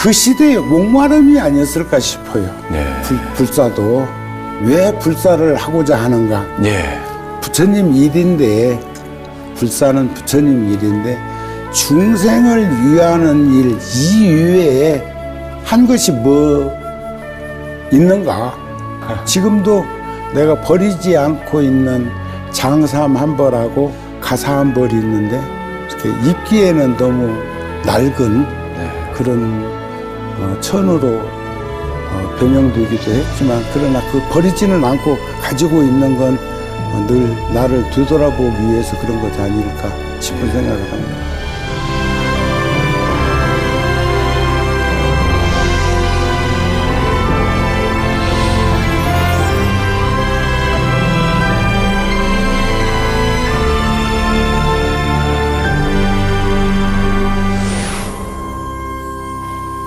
그 시대의 목마름이 아니었을까 싶어요. 네. 불사도 왜 불사를 하고자 하는가? 예. 부처님 일인데, 불사는 부처님 일인데 중생을 위하는 일 이외에 한 것이 뭐 있는가? 지금도 내가 버리지 않고 있는 장삼 한 벌하고 가사 한 벌이 있는데 이렇게 입기에는 너무 낡은 그런 천으로 변형되기도 했지만, 그러나 그 버리지는 않고 가지고 있는 건 늘 나를 되돌아보기 위해서 그런 것이 아닐까 싶은 생각을 합니다.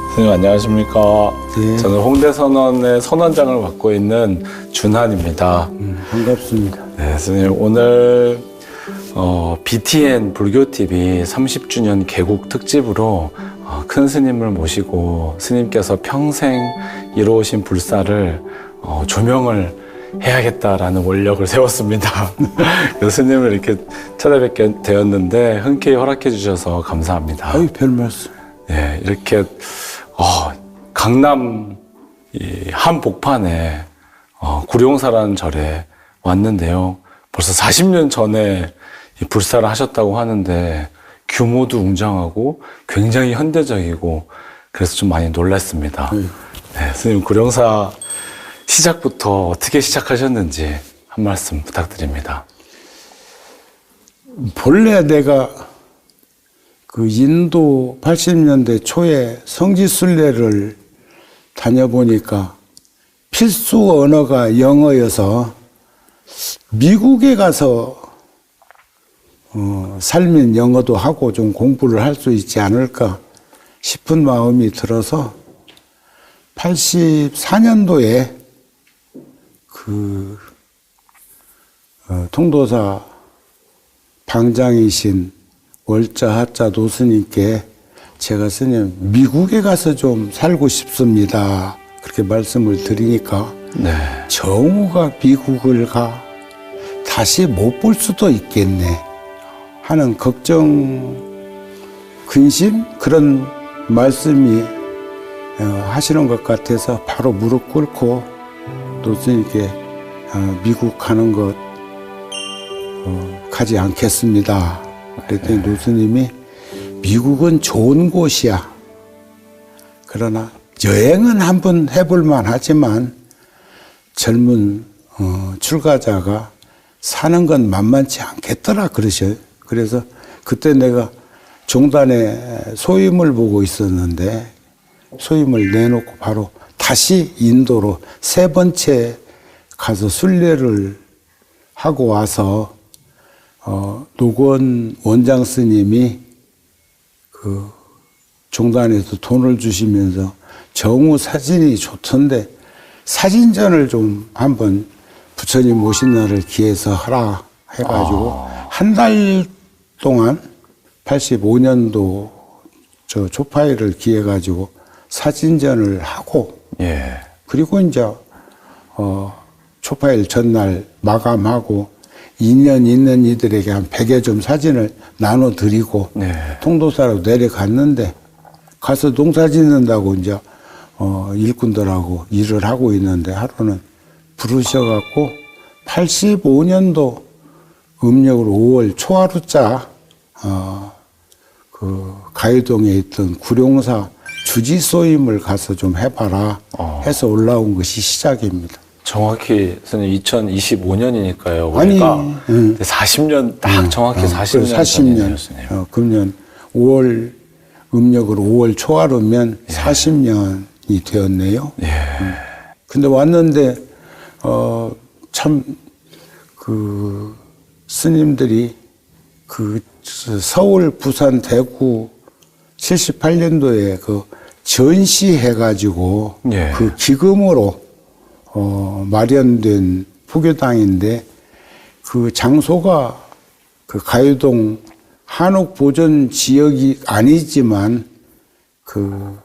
선생님 안녕하십니까? 네. 저는 홍대선원의 선원장을 맡고 있는 준한입니다. 반갑습니다. 네, 선생님 오늘 BTN 불교TV 30주년 개국 특집으로 큰 스님을 모시고 스님께서 평생 이루어오신 불사를 조명을 해야겠다라는 원력을 세웠습니다. 그래서 스님을 이렇게 찾아뵙게 되었는데 흔쾌히 허락해 주셔서 감사합니다. 아유, 별 말씀. 네, 이렇게 강남 이 한복판에 구룡사라는 절에 왔는데요. 벌써 40년 전에 이 불사를 하셨다고 하는데 규모도 웅장하고 굉장히 현대적이고 그래서 좀 많이 놀랐습니다. 네, 스님 구룡사 시작부터 어떻게 시작하셨는지 한 말씀 부탁드립니다. 본래 내가 그 인도 80년대 초에 성지순례를 다녀보니까 필수 언어가 영어여서 미국에 가서 살면 영어도 하고 좀 공부를 할 수 있지 않을까 싶은 마음이 들어서 84년도에 그 통도사 방장이신 월자 하자 노스님께 제가 스님 미국에 가서 좀 살고 싶습니다. 그렇게 말씀을 드리니까 네. 정우가 미국을 가 다시 못 볼 수도 있겠네 하는 걱정, 근심 그런 말씀이 하시는 것 같아서 바로 무릎 꿇고 노스님께 미국 가는 것 가지 않겠습니다. 그랬더니 노스님이 미국은 좋은 곳이야. 그러나 여행은 한번 해볼 만하지만 젊은 출가자가 사는 건 만만치 않겠더라 그러셔요. 그래서 그때 내가 종단에 소임을 보고 있었는데 소임을 내놓고 바로 다시 인도로 세 번째 가서 순례를 하고 와서 노건 원장 스님이 그 종단에서 돈을 주시면서 정우 사진이 좋던데 사진전을 좀 한번 부처님 오신 날을 기해서 하라 해가지고 한 달 동안 85년도 저 조파일을 기해가지고 사진전을 하고 예. 그리고 이제 초파일 전날 마감하고 인연 있는 이들에게 한 100여 점 사진을 나눠드리고 네. 통도사로 내려갔는데 가서 농사 짓는다고 이제 일꾼들하고 일을 하고 있는데 하루는 부르셔갖고 85년도 음력으로 5월 초하루자 그 가요동에 있던 구룡사 주지소임을 가서 좀 해봐라 해서 올라온 것이 시작입니다. 정확히 선생님 2025년이니까요. 아니, 우리가 40년 딱 정확히 40년 40년. 금년 5월 음력으로 5월 초하루면 40년이 되었네요. 예. 근데 왔는데 참 그 스님들이 그 서울, 부산, 대구 78년도에 그 전시해가지고 예. 그 기금으로 마련된 포교당인데 그 장소가 그 가요동 한옥 보존 지역이 아니지만 그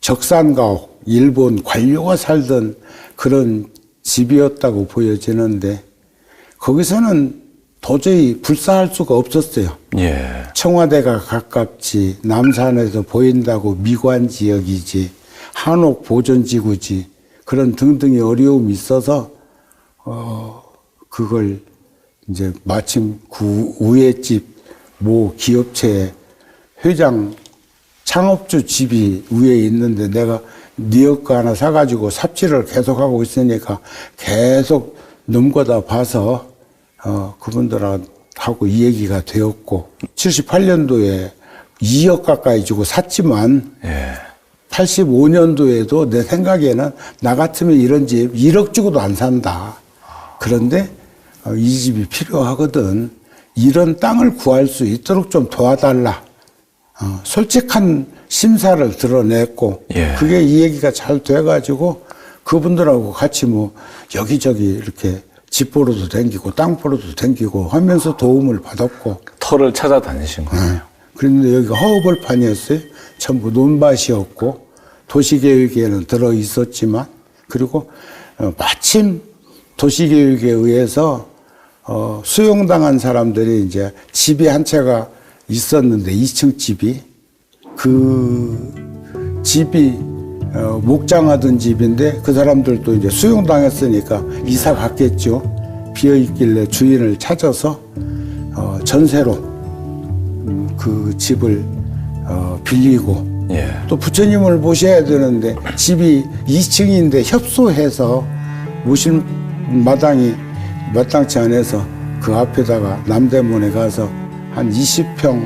적산가옥, 일본 관료가 살던 그런 집이었다고 보여지는데 거기서는 도저히 불사할 수가 없었어요. 예. 청와대가 가깝지, 남산에서 보인다고 미관 지역이지, 한옥 보존지구지, 그런 등등의 어려움이 있어서, 그걸 이제 마침 그 우회집 모 기업체 회장 창업주 집이 위에 있는데 내가 니엇 거 하나 사가지고 삽질을 계속하고 있으니까 계속 넘거다 봐서 그분들하고 이 얘기가 되었고 78년도에 2억 가까이 주고 샀지만 예. 85년도에도 내 생각에는 나 같으면 이런 집 1억 주고도 안 산다. 그런데 이 집이 필요하거든. 이런 땅을 구할 수 있도록 좀 도와달라. 솔직한 심사를 드러냈고 예. 그게 이 얘기가 잘 돼가지고 그분들하고 같이 뭐 여기저기 이렇게 집 보러도 댕기고 땅 보러도 댕기고 하면서 도움을 받았고 터를 찾아다니신 거예요. 그런데 여기가 허허벌판이었어요. 전부 논밭이었고 도시계획에는 들어 있었지만 그리고 마침 도시계획에 의해서 수용당한 사람들이 이제 집이 한 채가 있었는데 2층 집이 그 집이 목장하던 집인데 그 사람들도 이제 수용당했으니까 이사 갔겠죠. 비어 있길래 주인을 찾아서 전세로 그 집을 빌리고 예. 또 부처님을 모셔야 되는데 집이 2층인데 협소해서 모실 마당이 마땅치 않아서 그 앞에다가 남대문에 가서 한 20평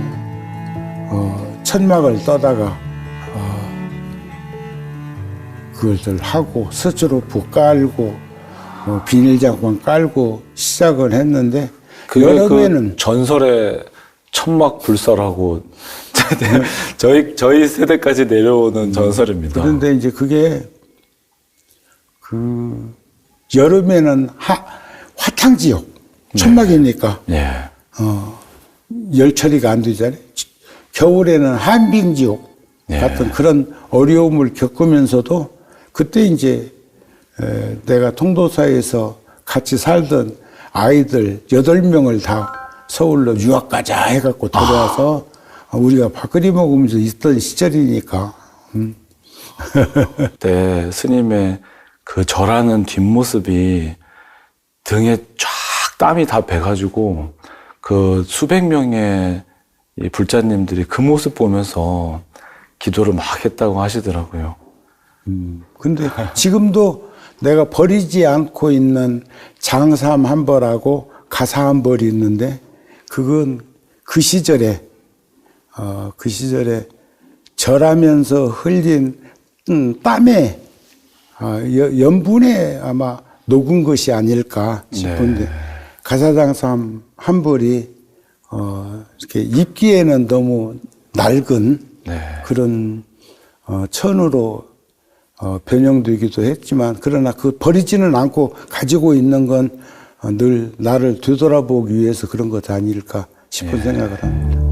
천막을 떠다가 그것을 하고 스스로프 깔고 비닐장판 깔고 시작을 했는데 여름에는 그 전설의 천막 불사라고 저희 세대까지 내려오는 전설입니다. 그런데 이제 그게 그 여름에는 화탕지역 천막이니까 예. 열 처리가 안 되잖아요. 겨울에는 한빙지옥 예. 같은 그런 어려움을 겪으면서도 그때 이제 내가 통도사에서 같이 살던 아이들 8명을 다 서울로 유학 가자 해갖고 들어와서 우리가 밥그리 먹으면서 있던 시절이니까. 네, 스님의 그 절하는 뒷모습이 등에 쫙 땀이 다 배가지고 그 수백 명의 이 불자님들이 그 모습 보면서 기도를 막 했다고 하시더라고요. 근데 지금도 내가 버리지 않고 있는 장삼 한 벌하고 가사 한 벌이 있는데 그건 그 시절에 절하면서 흘린 땀에 염분에 아마 녹은 것이 아닐까 싶은데 네. 가사장삼 한 벌이 이렇게 입기에는 너무 낡은 네. 그런 천으로 변형되기도 했지만 그러나 그 버리지는 않고 가지고 있는 건 늘 나를 되돌아보기 위해서 그런 것 아닐까 싶은 생각을 합니다.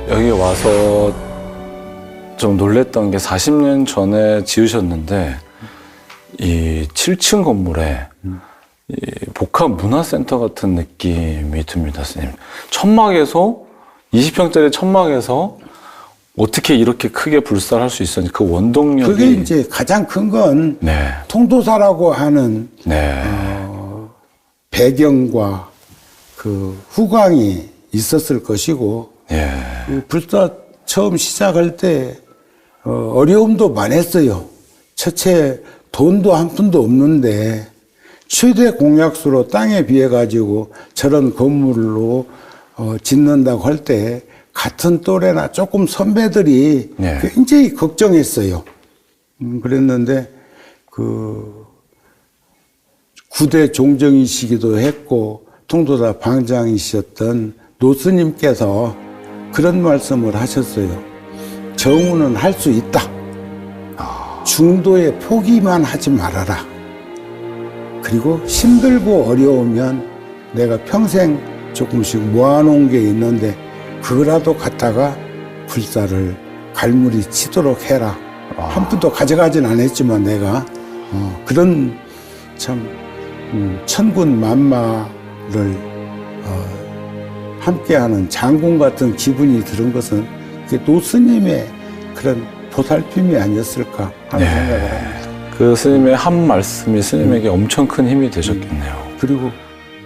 여기 와서 좀 놀랬던 게 40년 전에 지으셨는데 이 7층 건물에 이 복합문화센터 같은 느낌이 듭니다, 스님. 천막에서 20평짜리 천막에서 어떻게 이렇게 크게 불살할 수 있었는지 그 원동력이 그게 이제 가장 큰 건 네. 통도사라고 하는 네. 배경과 그 후광이 있었을 것이고 예. 그 불사 처음 시작할 때 어려움도 많았어요. 첫째 돈도 한 푼도 없는데 최대 공약수로 땅에 비해 가지고 저런 건물로 짓는다고 할 때 같은 또래나 조금 선배들이 네. 굉장히 걱정했어요. 그랬는데 그 구대 종정이시기도 했고 통도사 방장이셨던 노스님께서 그런 말씀을 하셨어요. 정우는 할 수 있다. 중도에 포기만 하지 말아라. 그리고 힘들고 어려우면 내가 평생 조금씩 모아놓은 게 있는데 그거라도 갖다가 불사를 갈무리 치도록 해라. 한 푼도 가져가진 않았지만 내가 그런 참 천군 만마를 함께하는 장군 같은 기분이 드는 것은 노스님의 그런 보살핌이 아니었을까 하는 생각을 합니다. 그 스님의 한 말씀이 스님에게 엄청 큰 힘이 되셨겠네요. 그리고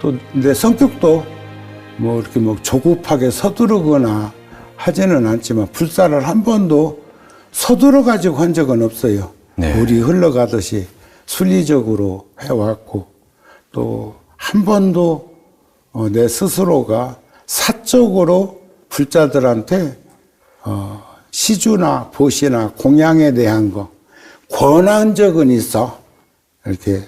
또 내 성격도 뭐 이렇게 뭐 조급하게 서두르거나 하지는 않지만 불사를 한 번도 서두러 가지고 한 적은 없어요. 네. 물이 흘러가듯이 순리적으로 해왔고 또 한 번도 내 스스로가 사적으로 불자들한테 시주나 보시나 공양에 대한 거 권한 적은 있어. 이렇게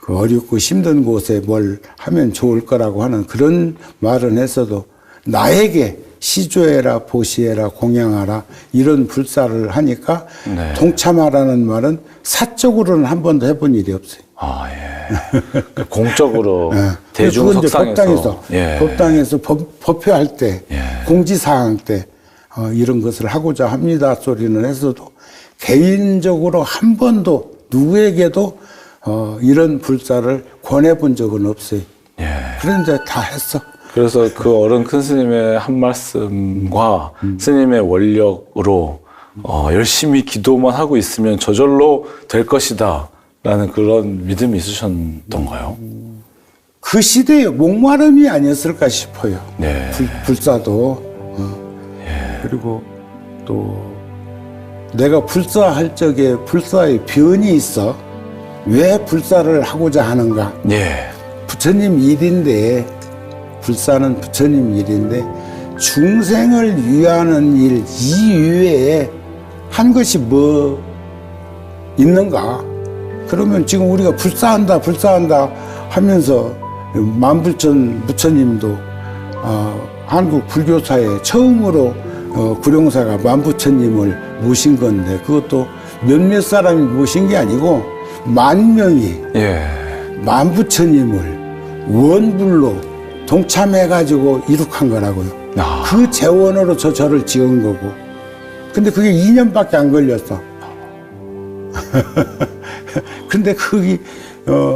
그 어렵고 힘든 곳에 뭘 하면 좋을 거라고 하는 그런 말은 했어도 나에게 시주해라, 보시해라, 공양하라 이런 불사를 하니까 네. 동참하라는 말은 사적으로는 한 번도 해본 일이 없어요. 아, 예. 공적으로 네. 대중 그건 이제 석상에서 법당에서 법회할 때 예. 공지사항 때 이런 것을 하고자 합니다 소리는 했어도 개인적으로 한 번도 누구에게도 이런 불사를 권해본 적은 없어요. 예. 그런데 다 했어. 그래서 그 어른 큰 스님의 한 말씀과 스님의 원력으로 열심히 기도만 하고 있으면 저절로 될 것이다 라는 그런 믿음이 있으셨던가요? 그 시대의 목마름이 아니었을까 싶어요. 네. 불사도. 그리고 또 내가 불사할 적에 불사의 변이 있어. 왜 불사를 하고자 하는가? 예. 부처님 일인데 불사는 부처님 일인데 중생을 위하는 일 이외에 한 것이 뭐 있는가? 그러면 지금 우리가 불사한다 하면서 만불천 부처님도 한국 불교사에 처음으로 구룡사가 만부처님을 모신 건데 그것도 몇몇 사람이 모신 게 아니고 만 명이 예. 만부처님을 원불로 동참해가지고 이룩한 거라고요. 그 재원으로 절을 지은 거고. 근데 그게 2년밖에 안 걸렸어. 근데 거기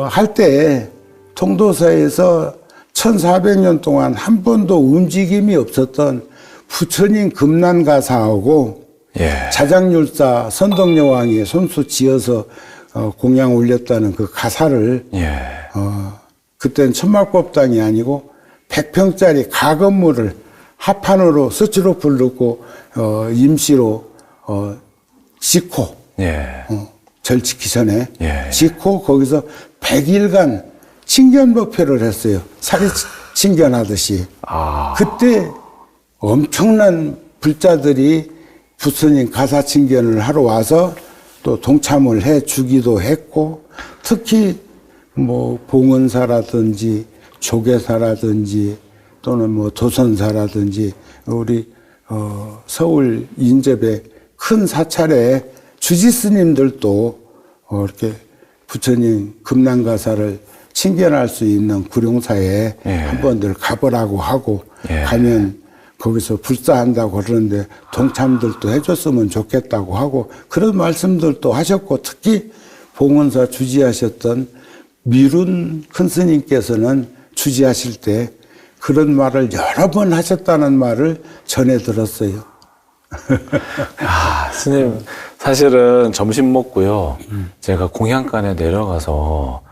할 때 통도사에서 1400년 동안 한 번도 움직임이 없었던 부처님 금난가사하고 예. 자장율사 선덕여왕이 손수 지어서 공양 올렸다는 그 가사를 예. 그때는 천막법당이 아니고 100평짜리 가건물을 합판으로 스티로폼 넣고 임시로 짓고 예. 절 지기 전에 예. 짓고 거기서 100일간 칭견법회를 했어요. 사리 칭견하듯이. 그때 엄청난 불자들이 부처님 가사 칭견을 하러 와서 또 동참을 해 주기도 했고 특히 뭐 봉은사라든지 조계사라든지 또는 뭐 도선사라든지 우리 서울 인접의 큰 사찰에 주지스님들도 이렇게 부처님 금난가사를 칭견할 수 있는 구룡사에 예. 한번들 가보라고 하고 예. 가면 거기서 불사한다고 그러는데 동참들도 해줬으면 좋겠다고 하고 그런 말씀들도 하셨고 특히 봉은사 주지하셨던 미룬 큰 스님께서는 주지하실 때 그런 말을 여러 번 하셨다는 말을 전해 들었어요. 스님, 사실은 점심 먹고요. 제가 공양간에 내려가서,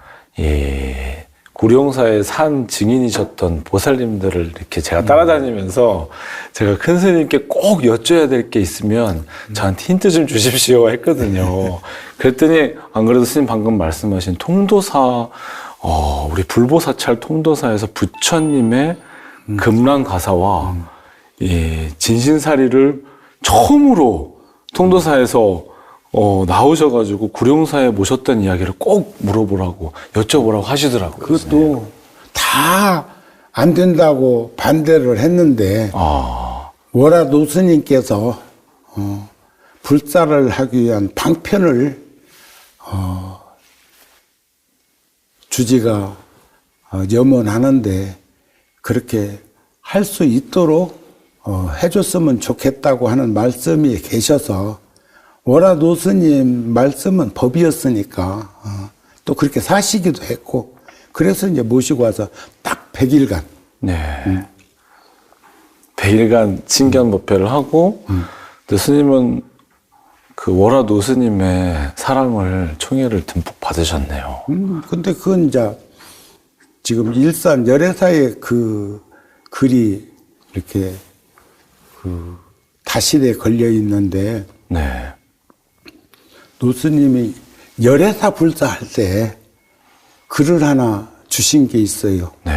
구룡사의 산 증인이셨던 보살님들을 이렇게 제가 따라다니면서 제가 큰 스님께 꼭 여쭤야 될 게 있으면 저한테 힌트 좀 주십시오 했거든요. 그랬더니 안 그래도 스님 방금 말씀하신 통도사, 우리 불보사찰 통도사에서 부처님의 금랑 가사와 진신사리를 처음으로 통도사에서 나오셔가지고 구룡사에 모셨던 이야기를 꼭 물어보라고 여쭤보라고 하시더라고요. 그것도 다 안 된다고 반대를 했는데 월화 노스님께서 불사를 하기 위한 방편을 주지가 염원하는데 그렇게 할 수 있도록 해줬으면 좋겠다고 하는 말씀이 계셔서 월화 노스님 말씀은 법이었으니까 또 그렇게 사시기도 했고 그래서 이제 모시고 와서 딱 100일간 네. 100일간 신견 법회를 하고 근데 스님은 그 월화 노스님의 사랑을 총애를 듬뿍 받으셨네요. 근데 그건 이제 지금 일산 열애사의 그 글이 이렇게 그 다실에 걸려 있는데 네. 노스님이 열애사 불사할 때 글을 하나 주신 게 있어요. 네.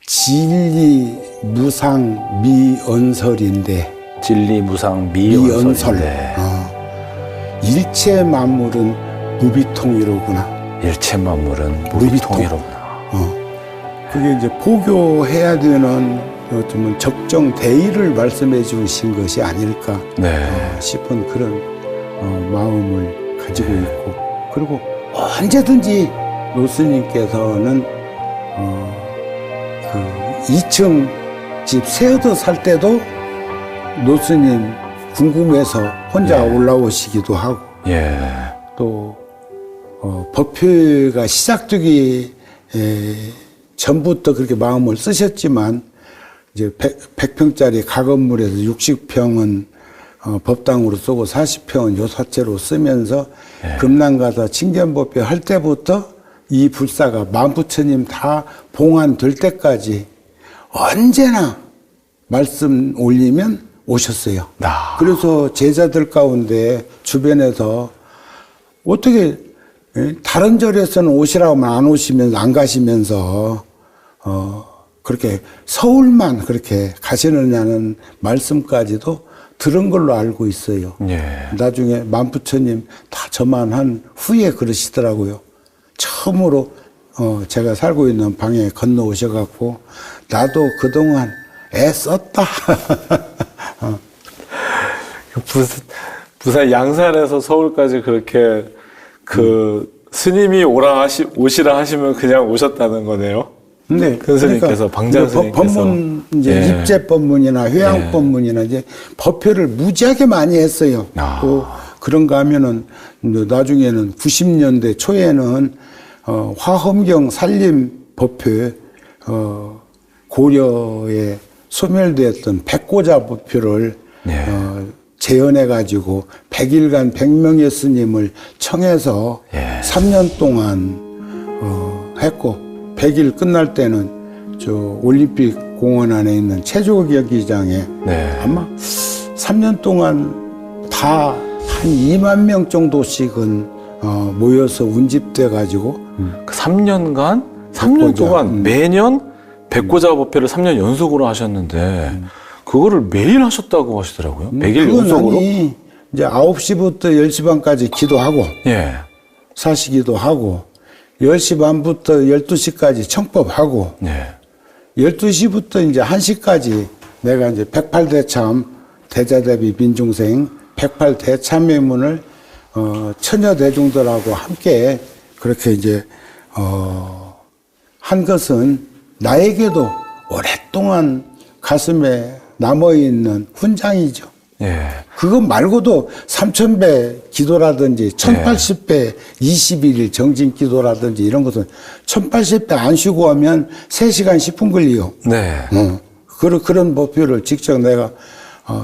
진리 무상 미언설인데 진리 무상 미언설. 미언설인데 일체 만물은 무비통이로구나. 일체 만물은 무비통이로구나. 그게 이제 포교해야 되는 어쩌면 적정 대의를 말씀해 주신 것이 아닐까 싶은 그런 마음을 가지고 있고 그리고 언제든지 노스님께서는 그 2층 집 세어도 살 때도 노스님 궁금해서 혼자 올라오시기도 하고 또 법회가 시작되기 전부터 그렇게 마음을 쓰셨지만 이제 100평짜리 가건물에서 60평은 법당으로 쓰고 40평은 요사채로 쓰면서 금난가서 칭견법회 할 때부터 이 불사가 만부처님 다 봉안될 때까지 언제나 말씀 올리면 오셨어요. 그래서 제자들 가운데 주변에서 어떻게 다른 절에서는 오시라고 하면 안 오시면서 안 가시면서 그렇게 서울만 그렇게 가시느냐는 말씀까지도 들은 걸로 알고 있어요. 나중에 만부처님 다 저만 한 후에 그러시더라고요. 처음으로 제가 살고 있는 방에 건너오셔갖고 나도 그동안 애썼다. 부산 양산에서 서울까지 그렇게 그 스님이 오시라 하시면 그냥 오셨다는 거네요. 네. 큰 스님께서 방장 스님께서 법문 이제 입제 법문이나 회양 법문이나 이제 법회를 무지하게 많이 했어요. 또 그런가 하면은 나중에는 90년대 초에는 화엄경 산림 법회 고려에 소멸되었던 백고자 법회를 재현해가지고 100일간 100명의 스님을 청해서 3년 동안 했고 100일 끝날 때는 저 올림픽 공원 안에 있는 체조 경기장에 아마 3년 동안 다 한 2만 명 정도씩은 모여서 운집돼 가지고 그 3년 동안 매년 백고자 법회를 3년 연속으로 하셨는데 그거를 매일 하셨다고 하시더라고요. 100일 연속으로. 아니, 이제 9시부터 10시 반까지 기도하고 사시기도 하고 10시 반부터 12시까지 청법하고 12시부터 이제 1시까지 내가 이제 108대참 대자대비 민중생 108대참회문을 처녀 대중들하고 함께 그렇게 이제 한 것은 나에게도 오랫동안 가슴에 남아있는 훈장이죠. 그거 말고도 3000배 기도라든지 1080배 21일 정진 기도라든지 이런 것은 1080배 안 쉬고 하면 3시간 10분 걸려요. 그런 법표를 직접 내가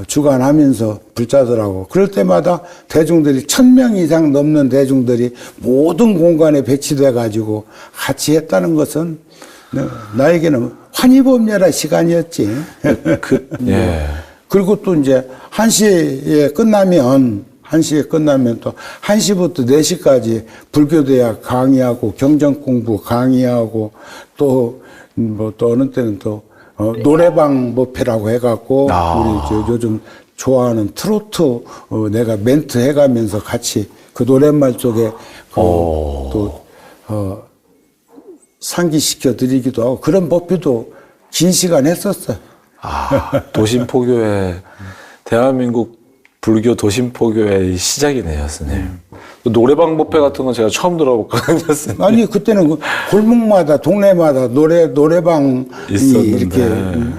주관하면서 불자들하고 그럴 때마다 대중들이 1000명 이상 넘는 대중들이 모든 공간에 배치돼 가지고 같이 했다는 것은 나에게는 환희범례라 시간이었지. 예. 그리고 또 이제 1시에 끝나면 또 1시부터 4시까지 불교대학 강의하고 경전 공부 강의하고 또 어느 때는 또 노래방 법회라고 해갖고 우리 요즘 좋아하는 트로트 내가 멘트 해가면서 같이 그 노랫말 속에 상기시켜 드리기도 하고 그런 법회도 긴 시간 했었어요. 도심포교회 대한민국 불교 도심포교회의 시작이네요, 스님. 노래방 법회 같은 건 제가 처음 들어봤거든요, 스님. 아니 그때는 그 골목마다 동네마다 노래방이 있었는데. 이렇게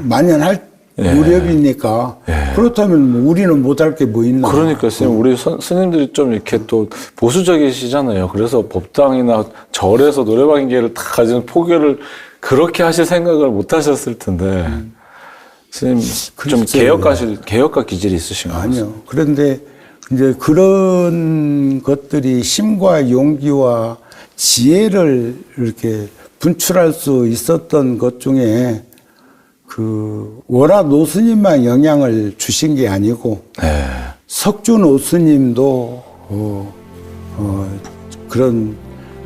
만연할 무렵이니까 그렇다면 뭐 우리는 못할 게 뭐 있나? 그러니까 스님, 우리 스님들이 좀 이렇게 또 보수적이시잖아요. 그래서 법당이나 절에서 노래방계를 다 가지는 포교를 그렇게 하실 생각을 못 하셨을 텐데. 스님 좀 개혁가 기질이 있으신 것 같아요. 아니요. 그런데 이제 그런 것들이 힘과 용기와 지혜를 이렇게 분출할 수 있었던 것 중에 그 월화 노스님만 영향을 주신 게 아니고 석주 노스님도 그런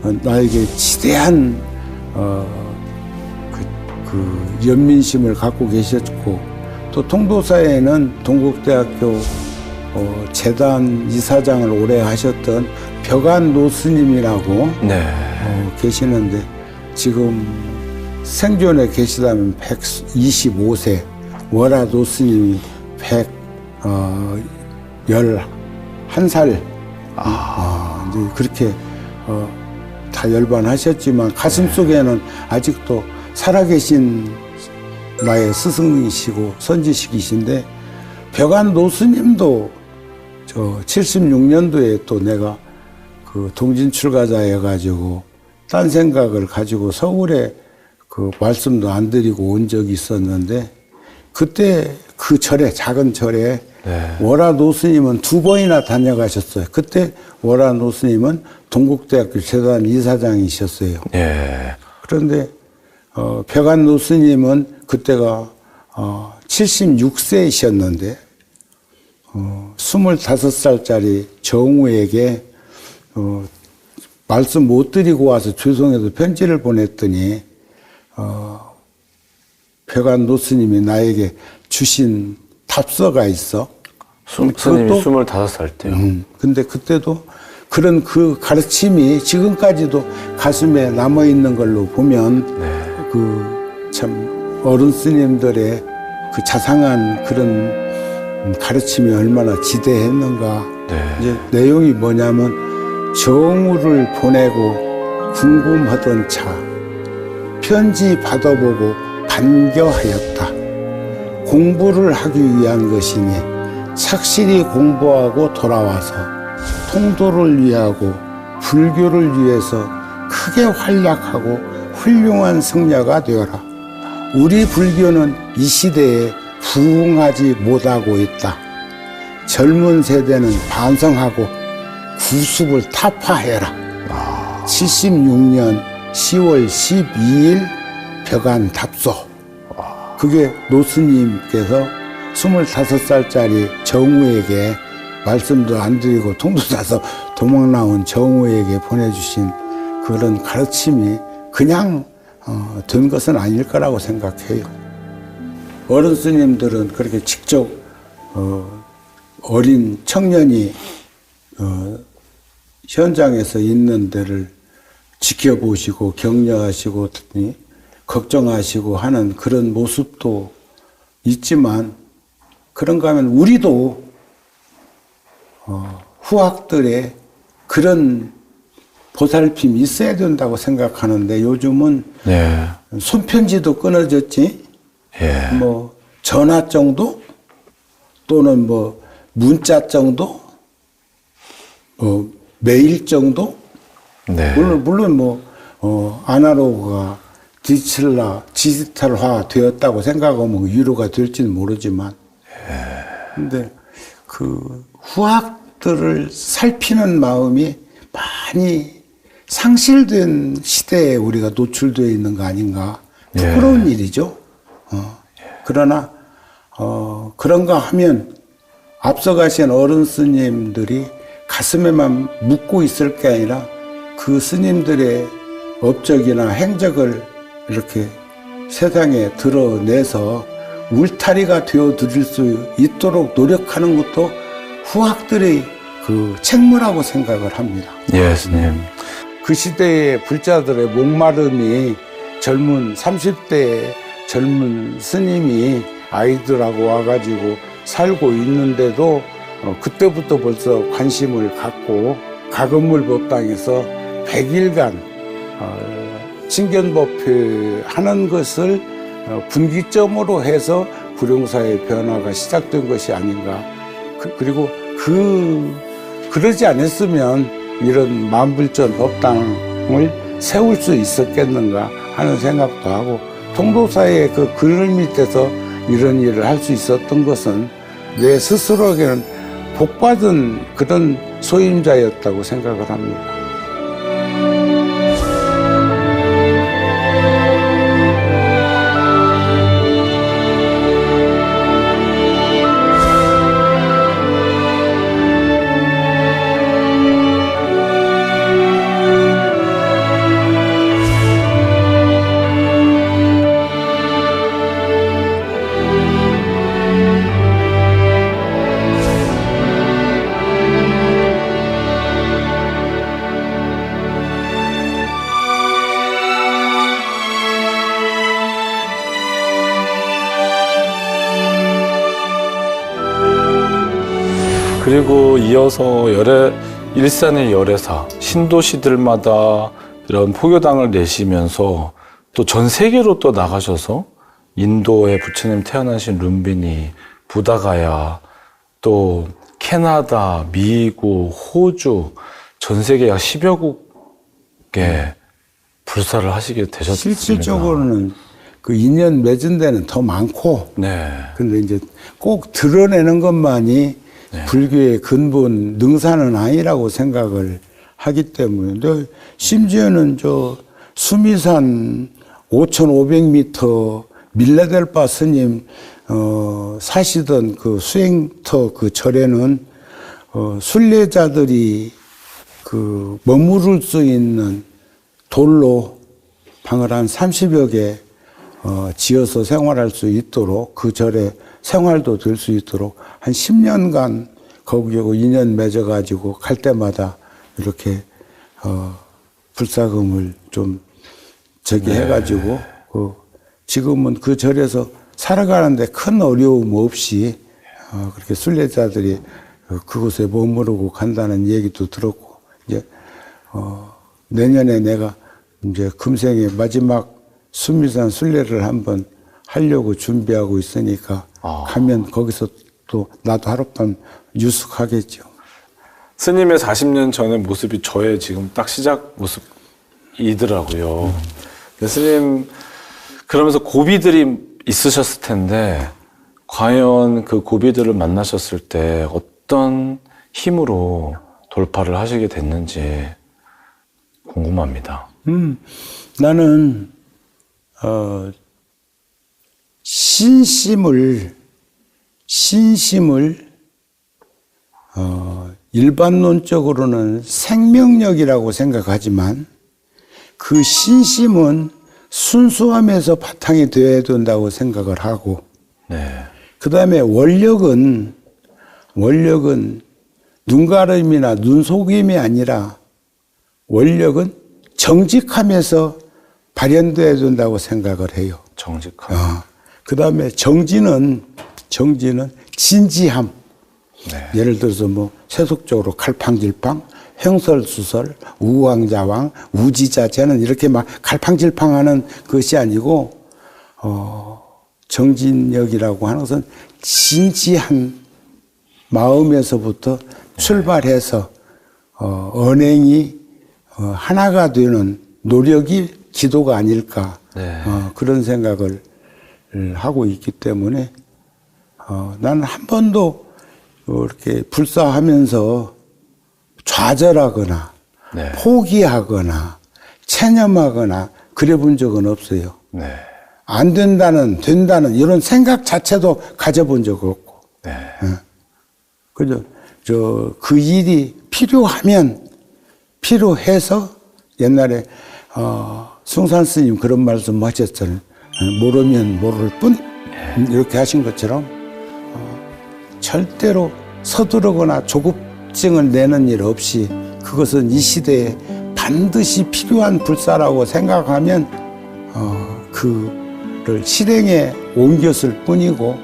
나에게 지대한 그 연민심을 갖고 계셨고 또 통도사에는 동국대학교 재단 이사장을 오래 하셨던 벽안 노스님이라고 계시는데 지금 생존에 계시다면 125세 월화 노스님이 111살 이제 그렇게 다 열반하셨지만 가슴속에는 아직도 살아계신 나의 스승이시고 선지식이신데 벽안 노스님도 저 76년도에 또 내가 그 동진 출가자여가지고 딴 생각을 가지고 서울에 그 말씀도 안 드리고 온 적이 있었는데 그때 그 절에 작은 절에 월화 노스님은 2번이나 다녀가셨어요. 그때 월화 노스님은 동국대학교 재단 이사장이셨어요. 그런데 벽안 노스님은 그때가 76세이셨는데 25살짜리 정우에게 말씀 못 드리고 와서 죄송해서 편지를 보냈더니 벽안 노스님이 나에게 주신 답서가 있어. 스님이 25살 때요. 근데 그때도 그런 그 가르침이 지금까지도 가슴에 남아 있는 걸로 보면 그 참 어른 스님들의 그 자상한 그런 가르침이 얼마나 지대했는가. 이제 내용이 뭐냐면 정우를 보내고 궁금하던 차 편지 받아보고 반겨하였다. 공부를 하기 위한 것이니 착실히 공부하고 돌아와서 통도를 위하고 불교를 위해서 크게 활약하고 훌륭한 승려가 되어라. 우리 불교는 이 시대에 부흥하지 못하고 있다. 젊은 세대는 반성하고 구습을 타파해라. 76년 10월 12일 벽안 답소. 그게 노스님께서 25살짜리 정우에게 말씀도 안 드리고 통도 사서 도망 나온 정우에게 보내주신 그런 가르침이 그냥 된 것은 아닐 거라고 생각해요. 어른 스님들은 그렇게 직접 어린 청년이 현장에서 있는 데를 지켜보시고 격려하시고 걱정하시고 하는 그런 모습도 있지만 그런가 하면 우리도 후학들의 그런 보살핌이 있어야 된다고 생각하는데 요즘은 손편지도 끊어졌지. 뭐 전화 정도 또는 뭐 문자 정도, 메일 정도. 물론 뭐 아날로그가 디지털화 되었다고 생각하면 위로가 될지는 모르지만 근데 그 후학들을 살피는 마음이 많이 상실된 시대에 우리가 노출되어 있는 거 아닌가. 부끄러운 일이죠. 그러나 그런가 하면 앞서가신 어른 스님들이 가슴에만 묻고 있을 게 아니라 그 스님들의 업적이나 행적을 이렇게 세상에 드러내서 울타리가 되어 드릴 수 있도록 노력하는 것도 후학들의 그 책무라고 생각을 합니다. 예, 스님. 그 시대의 불자들의 목마름이 젊은 30대 젊은 스님이 아이들하고 와가지고 살고 있는데도 그때부터 벌써 관심을 갖고 가금물법당에서 100일간 신견법회하는 것을 분기점으로 해서 불용사의 변화가 시작된 것이 아닌가. 그리고 그러지 않았으면 이런 만불전 법당을 세울 수 있었겠는가 하는 생각도 하고, 통도사의 그 그늘 밑에서 이런 일을 할 수 있었던 것은 내 스스로에게는 복받은 그런 소임자였다고 생각을 합니다. 그리고 이어서 일산의 열애사, 신도시들마다 이런 포교당을 내시면서 또 전 세계로 또 나가셔서 인도에 부처님 태어나신 룸비니, 부다가야, 또 캐나다, 미국, 호주, 전 세계 약 10여 국에 불사를 하시게 되셨습니다. 실질적으로는 그 인연 맺은 데는 더 많고, 네. 근데 이제 꼭 드러내는 것만이 불교의 근본 능사는 아니라고 생각을 하기 때문에, 심지어는 수미산 5,500m 밀라델바 스님 사시던 그 수행터 그 절에는 순례자들이 그 머무를 수 있는 돌로 방을 한 30여 개 지어서 생활할 수 있도록, 그 절에 생활도 될 수 있도록 한 10년간 거기하고 인연 맺어가지고 갈 때마다 이렇게 불사금을 좀 해가지고 지금은 그 절에서 살아가는데 큰 어려움 없이 그렇게 순례자들이 그곳에 머무르고 간다는 얘기도 들었고, 이제 내년에 내가 이제 금생의 마지막 수미산 순례를 한번 하려고 준비하고 있으니까 가면 거기서 또 나도 하룻밤 유숙하겠죠. 스님의 40년 전의 모습이 저의 지금 딱 시작 모습이더라고요. 근데 스님, 그러면서 고비들이 있으셨을 텐데, 과연 그 고비들을 만나셨을 때 어떤 힘으로 돌파를 하시게 됐는지 궁금합니다. 나는 신심을 일반론적으로는 생명력이라고 생각하지만, 그 신심은 순수함에서 바탕이 되어야 된다고 생각을 하고, 그 다음에 원력은 눈가름이나 눈속임이 아니라 원력은 정직함에서 발현되어야 된다고 생각을 해요. 정직함. 그 다음에 정진은 진지함. 예를 들어서 세속적으로 갈팡질팡, 횡설수설, 우왕좌왕, 우지자재는 이렇게 막 갈팡질팡하는 것이 아니고, 정진력이라고 하는 것은 진지한 마음에서부터 출발해서 언행이 하나가 되는 노력이 기도가 아닐까, 그런 생각을 하고 있기 때문에 나는 한 번도 이렇게 불사하면서 좌절하거나 네. 포기하거나 체념하거나 그래 본 적은 없어요. 네. 안 된다는 이런 생각 자체도 가져본 적 없고. 네. 그죠? 그 일이 필요하면 필요해서 옛날에 숭산 스님 그런 말씀 하셨잖아요. 모르면 모를 뿐 이렇게 하신 것처럼 절대로 서두르거나 조급증을 내는 일 없이 그것은 이 시대에 반드시 필요한 불사라고 생각하면 그를 실행에 옮겼을 뿐이고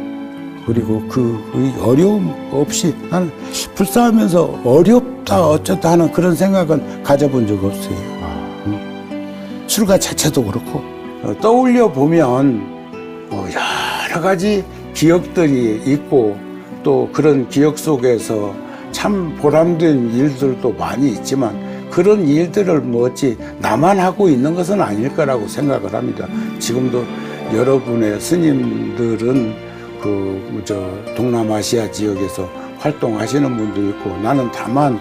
그리고 그 어려움 없이 나는 불사하면서 어렵다 어쩌다 하는 그런 생각은 가져본 적 없어요. 출가 자체도 그렇고 떠올려 보면 여러 가지 기억들이 있고 또 그런 기억 속에서 참 보람된 일들도 많이 있지만 그런 일들을 어찌 나만 하고 있는 것은 아닐 거라고 생각을 합니다. 지금도 여러분의 스님들은 동남아시아 지역에서 활동하시는 분도 있고 나는 다만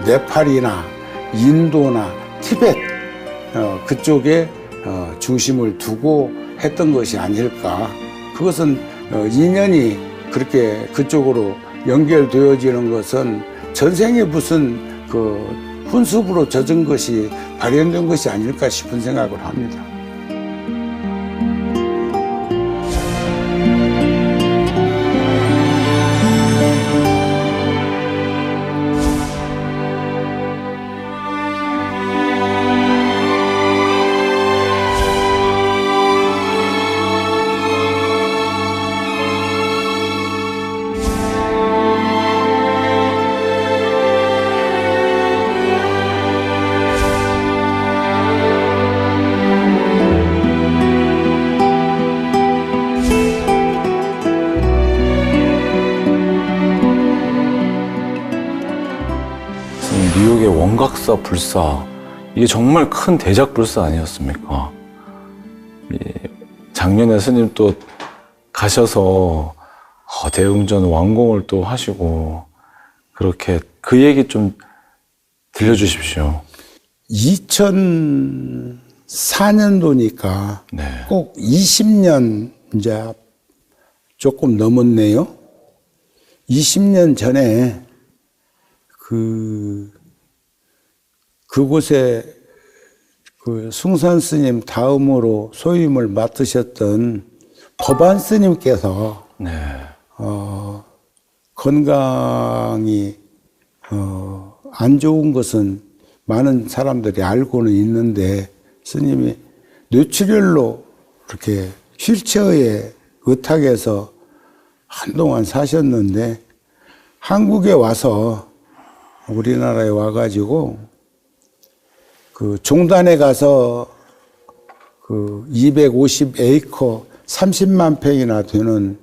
네팔이나 인도나 티벳 그쪽에 중심을 두고 했던 것이 아닐까. 그것은 인연이 그렇게 그쪽으로 연결되어지는 것은 전생에 무슨 훈수부로 젖은 것이 발현된 것이 아닐까 싶은 생각을 합니다. 뉴욕의 원각사 불사 이게 정말 큰 대작 불사 아니었습니까? 작년에 스님 또 가셔서 대웅전 완공을 또 하시고 그렇게 그 얘기 좀 들려주십시오. 2004년도니까 네. 꼭 20년 이제 조금 넘었네요. 20년 전에 그곳에 숭산 스님 다음으로 소임을 맡으셨던 법안 스님께서 네. 건강이 안 좋은 것은 많은 사람들이 알고는 있는데 스님이 뇌출혈로 이렇게 휠체어에 의탁해서 한동안 사셨는데 한국에 와서 우리나라에 와가지고 종단에 가서 250에이커 30만 평이나 되는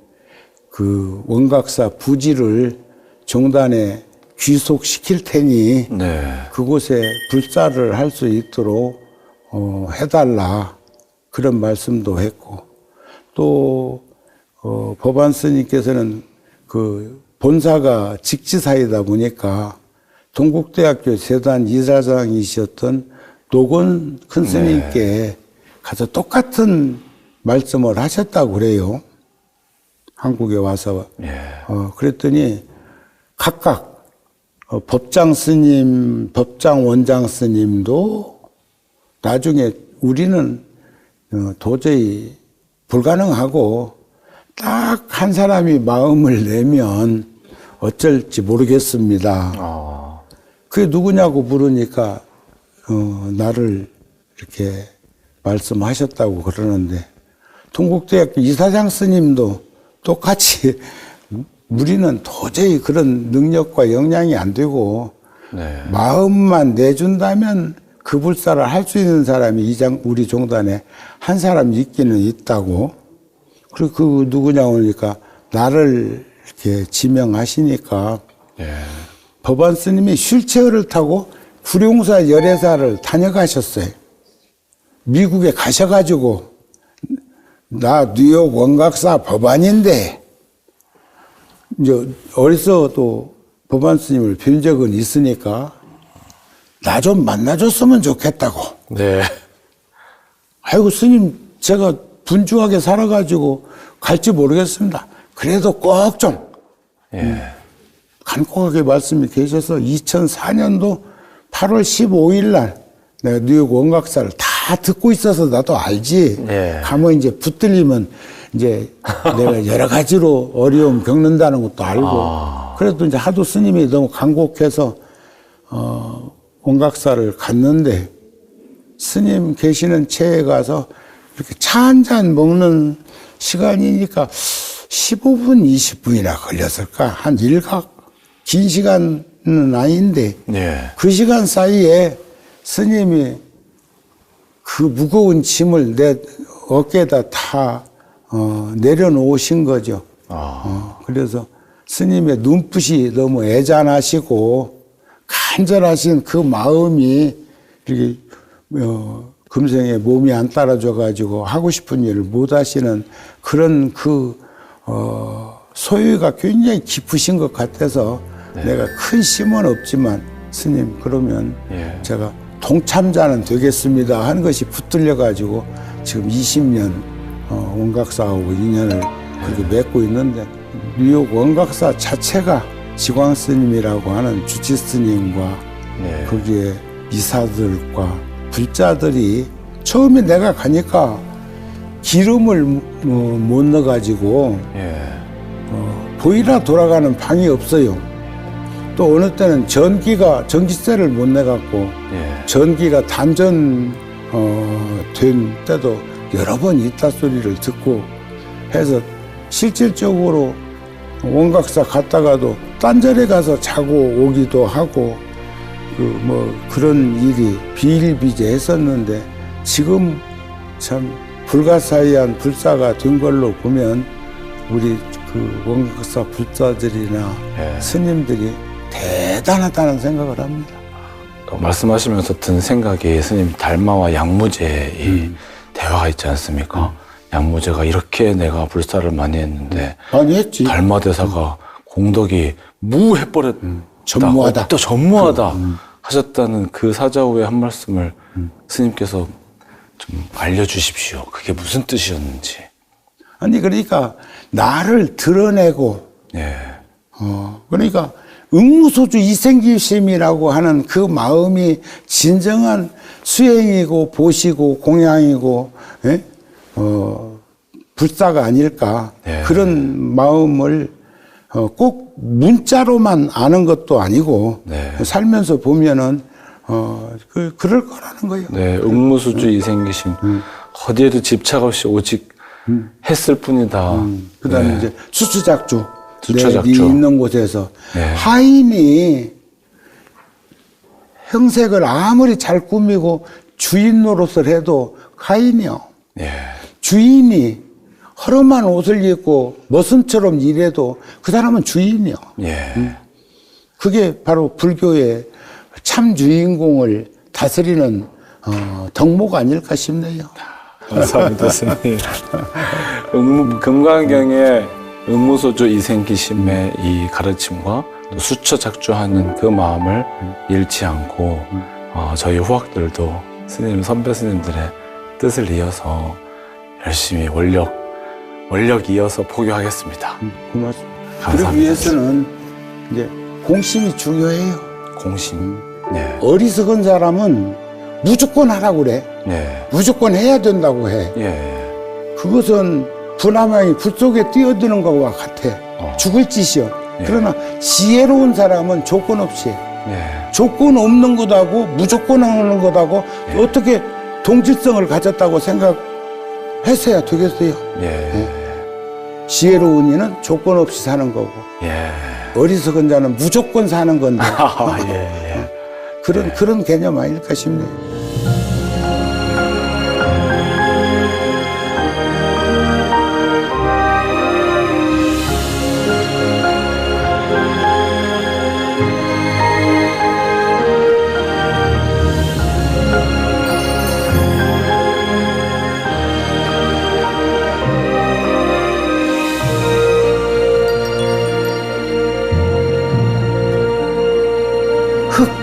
원각사 부지를 종단에 귀속시킬 테니 네. 그곳에 불사를 할 수 있도록 해달라 그런 말씀도 했고 또 법안 스님께서는 본사가 직지사이다 보니까 동국대학교 재단 이사장이셨던 노건 큰 스님께 가서 똑같은 말씀을 하셨다고 그래요. 한국에 와서. 그랬더니 각각 법장 스님, 법장 원장 스님도 나중에 우리는 도저히 불가능하고 딱 한 사람이 마음을 내면 어쩔지 모르겠습니다. 그게 누구냐고 물으니까 나를 이렇게 말씀하셨다고 그러는데 동국대학교 이사장 스님도 똑같이 우리는 도저히 그런 능력과 역량이 안 되고 네. 마음만 내준다면 그 불사를 할 수 있는 사람이 우리 종단에 한 사람 있기는 있다고. 그리고 그 누구냐고 하니까 나를 이렇게 지명하시니까 법안 스님이 휠체어를 타고 구룡사 열애사를 다녀가셨어요. 미국에 가셔가지고 나 뉴욕 원각사 법안인데 이제 어디서도 법안 스님을 뵌 적은 있으니까 나 좀 만나줬으면 좋겠다고. 네. 아이고 스님 제가 분주하게 살아가지고 갈지 모르겠습니다. 그래도 꼭 좀 간곡하게 말씀이 계셔서 2004년도 8월 15일 날 내가 뉴욕 원각사를 다 듣고 있어서 나도 알지. 가면 이제 붙들리면 이제 내가 여러 가지로 어려움 겪는다는 것도 알고. 그래도 이제 하도 스님이 너무 간곡해서 원각사를 갔는데 스님 계시는 체에 가서 이렇게 차 한 잔 먹는 시간이니까 15분, 20분이나 걸렸을까? 한 일각 긴 시간은 아닌데 그 시간 사이에 스님이 그 무거운 짐을 내 어깨에다 다 내려놓으신 거죠. 그래서 스님의 눈빛이 너무 애잔하시고 간절하신 그 마음이 이렇게 금생에 몸이 안 따라줘가지고 하고 싶은 일을 못 하시는 그런 소유가 굉장히 깊으신 것 같아서 내가 큰 힘은 없지만 스님 그러면 제가 동참자는 되겠습니다 하는 것이 붙들려가지고 지금 20년 원각사하고 인연을 그렇게 맺고 있는데 뉴욕 원각사 자체가 지광 스님이라고 하는 주치 스님과 거기에 이사들과 불자들이 처음에 내가 가니까 기름을 못 넣어가지고 보일러 돌아가는 방이 없어요. 또 어느 때는 전기세를 못 내갖고 전기가 단전 된 때도 여러 번 있다 소리를 듣고 해서 실질적으로 원각사 갔다가도 딴 절에 가서 자고 오기도 하고 그런 일이 비일비재했었는데 지금 참 불가사의한 불사가 된 걸로 보면 우리 그 원각사 불사들이나 스님들이 대단하다는 생각을 합니다. 말씀하시면서 든 생각이 스님 달마와 양무제의 대화가 있지 않습니까? 양무제가 이렇게 내가 불사를 많이 했는데 많이 했지. 달마 대사가 공덕이 무해버렸다. 전무하다. 또 전무하다 하셨다는 그 사자후의 한 말씀을 스님께서 좀 알려주십시오. 그게 무슨 뜻이었는지. 아니 그러니까 나를 드러내고 그러니까 응무소주 이생기심이라고 하는 그 마음이 진정한 수행이고 보시고 공양이고 불사가 아닐까. 그런 마음을 꼭 문자로만 아는 것도 아니고 살면서 보면은 그럴 거라는 거예요. 응무수주 이생기심 어디에도 집착 없이 오직 했을 뿐이다. 그다음에 이제 수추작주. 수추작주. 네 있는 곳에서 하인이 형색을 아무리 잘 꾸미고 주인 노릇을 해도 하인이요. 주인이 허름한 옷을 입고 머슴처럼 일해도 그 사람은 주인이요. 그게 바로 불교의 참 주인공을 다스리는 덕목 아닐까 싶네요. 감사합니다, 스님. 금강경의 응무소주 이생기심의 이 가르침과 또 수처작주하는 그 마음을 잃지 않고 저희 후학들도 스님, 선배 스님들의 뜻을 이어서 열심히 원력 이어서 포교하겠습니다. 고맙습니다. 감사합니다. 그러기 위해서는 이제 공심이 중요해요. 공심. 어리석은 사람은 무조건 하라고 그래. 무조건 해야 된다고 해. 그것은 불나방이 불 속에 뛰어드는 것과 같아. 죽을 짓이요. 그러나 지혜로운 사람은 조건 없이 해. 조건 없는 것하고 무조건 하는 것하고 어떻게 동질성을 가졌다고 생각했어야 되겠어요. 지혜로운 이는 조건 없이 사는 거고 어리석은 자는 무조건 사는 건데 그런 개념 아닐까 싶네요.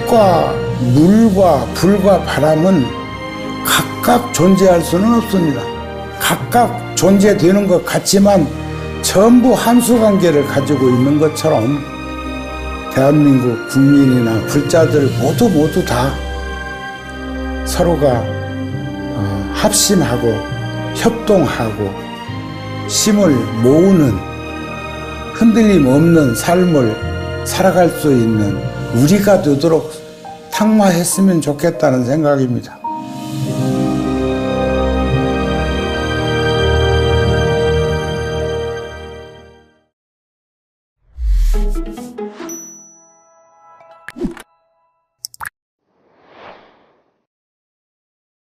꽃과 물과 불과 바람은 각각 존재할 수는 없습니다. 각각 존재되는 것 같지만 전부 함수관계를 가지고 있는 것처럼 대한민국 국민이나 불자들 모두 다 서로가 합심하고 협동하고 힘을 모으는 흔들림 없는 삶을 살아갈 수 있는 우리가 되도록 탁마했으면 좋겠다는 생각입니다.